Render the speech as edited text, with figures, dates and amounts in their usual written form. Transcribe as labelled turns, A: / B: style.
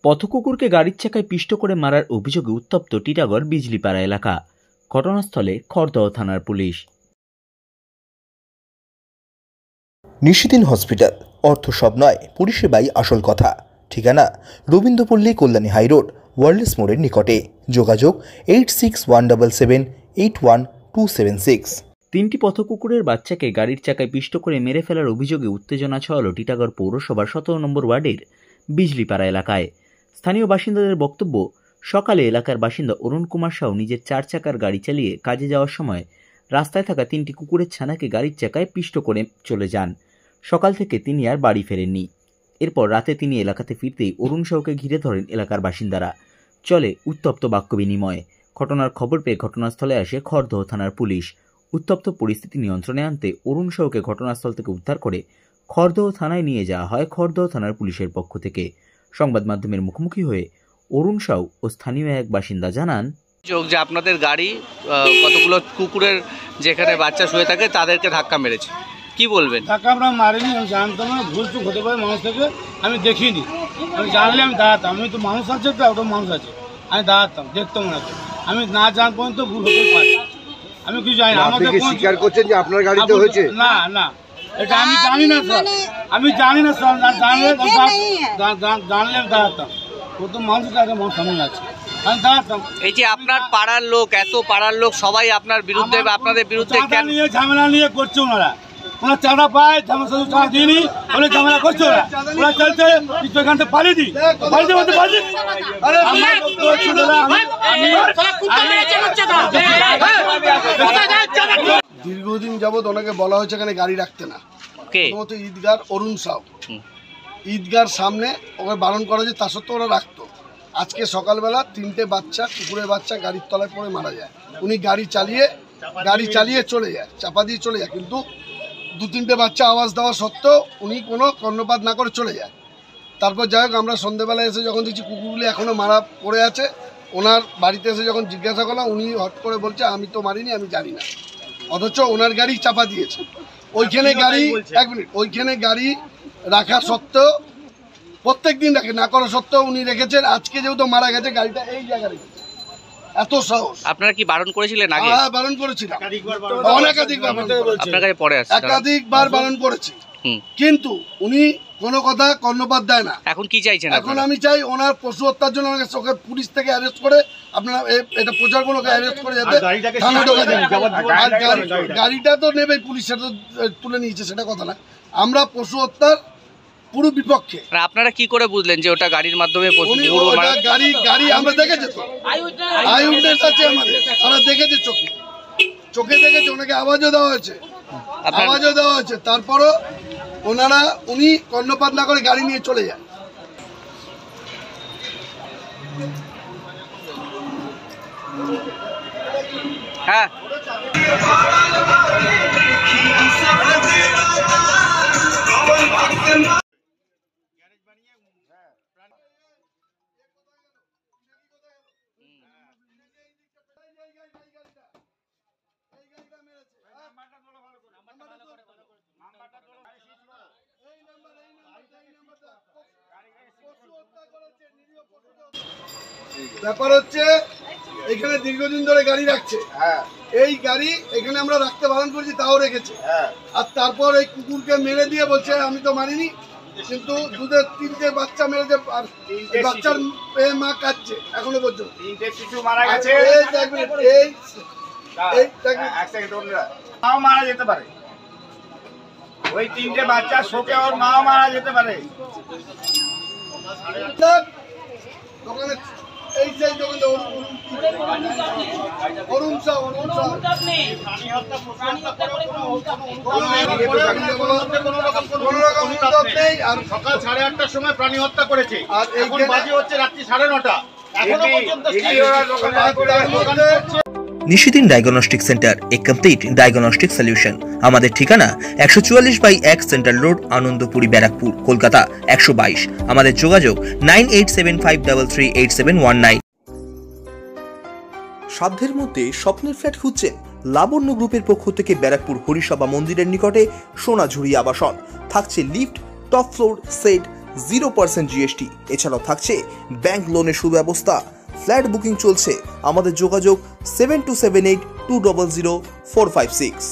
A: পথকুকুরকে গাড়ির চাকায় পিষ্ট করে মারার অভিযোগে উত্তপ্ত টিটাগড় বিজলিপাড়া এলাকা। ঘটনাস্থলে খড়দহ থানার পুলিশ।
B: নিশিদিন হসপিটাল, অর্থ সব নয়, পরিষেবাই আসল কথা। ঠিকানা রবীন্দ্রপল্লী, কল্যাণী হাইরোড, ওয়ার্ল্ডস মোড়ের নিকটে। যোগাযোগ 8617781276।
A: তিনটি পথকুকুরের বাচ্চাকে গাড়ির চাকায় পিষ্ট করে মেরে ফেলার অভিযোগে উত্তেজনা ছড়ালো টিটাগড় পৌরসভার 17 নম্বর ওয়ার্ডের বিজলিপাড়া এলাকায়। স্থানীয় বাসিন্দাদের বক্তব্য, সকালে এলাকার বাসিন্দা অরুণ কুমার সাউ নিজের 4 চাকার গাড়ি চালিয়ে কাজে যাওয়ার সময় রাস্তায় থাকা 3টি কুকুরের ছানাকে গাড়ির চাকায় পিষ্ট করে চলে যান। সকাল থেকে তিনি আর বাড়ি ফেরেননি। এরপর রাতে তিনি এলাকাতে ফিরতেই অরুণ সাউকে ঘিরে ধরেন এলাকার বাসিন্দারা। চলে উত্তপ্ত বাক্য বিনিময়। ঘটনার খবর পেয়ে ঘটনাস্থলে আসে খড়দহ থানার পুলিশ। উত্তপ্ত পরিস্থিতি নিয়ন্ত্রণে আনতে অরুণ সাউকে ঘটনাস্থল থেকে উদ্ধার করে খড়দহ থানায় নিয়ে যাওয়া হয় খড়দহ থানার পুলিশের পক্ষ থেকে। সংবাদ মাধ্যমের মুখোমুখি হয়ে অরুণ সাউ ও স্থানীয় এক বাসিন্দা জানান,
C: যে আপনাদের গাড়ি কতগুলো কুকুরের যেখানে বাচ্চা শুয়ে থাকে তাদেরকে ধাক্কা মেরেছে, কি বলবেন?
D: ধাক্কা আমরা মারিনি, আমি জানতাম না, ভুল চুক হতে পারে মানুষ থেকে, আমি দেখিনি। আমি জানলে আমি দাঁড়াতাম, আমি তো মানুষ আছে, তো ওটা মানুষ আছে, আমি দাঁড়াতাম, দেখতাম না। আমি না জান পর্যন্ত ভুল হতে পারে, আমি কিছু জানি না। আমাদের
E: স্বীকার করছেন যে আপনার গাড়িতে হয়েছে?
D: না না, এটা আমি জানি না স্যার, আমি জানি না স্যার, জানলে দাঁড়াতাম। প্রথম মানুষ আছে, মানুষ সামনে আছে, আমি দাঁড়াতাম।
C: এই যে আপনার পাড়ার লোক, এত পাড়ার লোক সবাই আপনার বিরুদ্ধে বা আপনাদের বিরুদ্ধে
D: ঝামেলা নিয়ে করছে ওনারা চাঁদা পায়, ঝামেলা শুধু চাঁদা দিইনি বলে ঝামেলা করছে ওরা চলছে। এখান থেকে পালিয়ে দিই,
E: দীর্ঘদিন যাবৎ ওনাকে বলা হয়েছে এখানে গাড়ি রাখতে না। প্রথমত ঈদগার অরুণ সাউ, ঈদগার সামনে ওকে বারণ করা হয়েছে, তা সত্ত্বেও ওরা রাখতো। আজকে সকালবেলা 3টে বাচ্চা, কুকুরের বাচ্চা গাড়ির তলায় পড়ে মারা যায়। উনি গাড়ি চালিয়ে চলে যায়, চাপা দিয়ে চলে যায়, কিন্তু 2-3টে বাচ্চা আওয়াজ দেওয়া সত্ত্বেও উনি কোনো কর্ণপাত না করে চলে যায়। তারপর যাই হোক, আমরা সন্ধ্যেবেলায় এসে যখন দেখছি কুকুরগুলি এখনও মারা পড়ে আছে, ওনার বাড়িতে এসে যখন জিজ্ঞাসা করলাম, উনি হট করে বলছে আমি তো মারিনি, আমি জানি না। অথচ ওনার গাড়ি চাপা দিয়েছে। ওইখানে গাড়ি রাখা সত্ত্বেও, প্রত্যেক দিন রাখে না করা সত্ত্বেও উনি রেখেছেন। আজকে যেহেতু মারা গেছে, গাড়িটা এই জায়গায় রেখেছে। এত সাহস!
C: আপনারা কি বারণ করেছিলেন আগে?
E: হ্যাঁ, বারণ করেছিলাম, একাধিকবার বারণ করেছি, কিন্তু উনি কোনো কথা কর্ণপাত দেয় না।
C: এখন কি চাইছেন?
E: এখন আমি চাই ওনার পশু হত্যার জন্য ওকে পুলিশ থেকে অ্যারেস্ট করে, আপনারা এটা প্রচার করে ওকে অ্যারেস্ট করে যাতে থানা ঢোকা যায়। গাড়িটা তো নেবেই পুলিশ, সেটা তুলে নিয়েছে, সেটা কথা না। আমরা পশু হত্যার পুরো বিপক্ষে।
C: আপনারা কি করে বুঝলেন যে ওটা গাড়ির মাধ্যমে?
E: গাড়ি আমরা দেখেছি তো, আই উইটনেস আছে আমাদের, আমরা দেখেছি, চোখে দেখেছি। ওনাকে আওয়াজও দেওয়া হয়েছে, তারপরও উনি কর্ণপাত না করে গাড়ি নিয়ে চলে যায়।
C: হ্যাঁ,
E: ব্যাপার হচ্ছে এখানে দীর্ঘদিন ধরে গাড়ি রাখছে। এই গাড়ি এখানে আমরা রাখতে বারণ করেছি, তাও রেখেছে। আর তারপর এই কুকুরকে মেরে দিয়ে বলছে আমি তো মারিনি, কিন্তু দুধের 3টে বাচ্চা মেরেছে, আর বাচ্চার মা কাঁদছে এখনো পর্যন্ত।
D: 3টে শিশু মারা গেছে, মাও মারা যেতে পারে। ওই 3টে বাচ্চা শোকে ওর মাও মারা যেতে পারে।
E: অরুণ সাউ
D: আর সকাল 8:30টার সময় প্রাণী হত্যা করেছে, আর এখন বাজে হচ্ছে রাত্রি 9:30। এখনো পর্যন্ত
B: নিশিদিন ডায়াগনস্টিক সেন্টার, এ কমপ্লিট ডায়াগনস্টিক সলিউশন। আমাদের ঠিকানা 144/1 সেন্ট্রাল রোড, আনন্দপুরি, ব্যারাকপুর, কলকাতা 122। আমাদের যোগাযোগ 9875338719। সাধ্যের মধ্যে স্বপ্নের ফ্ল্যাট খুঁজছেন? লাবণ্য গ্রুপের পক্ষ থেকে ব্যারাকপুর হরিসভা মন্দিরের নিকটে সোনাঝুরি আবাসন। থাকছে lift, top floor, set, 0% GST। এছাড়াও থাকছে ব্যাংক লোনের সুব্যবস্থা। ফ্ল্যাট বুকিং চলছে, আমাদের যোগাযোগ 7278200456।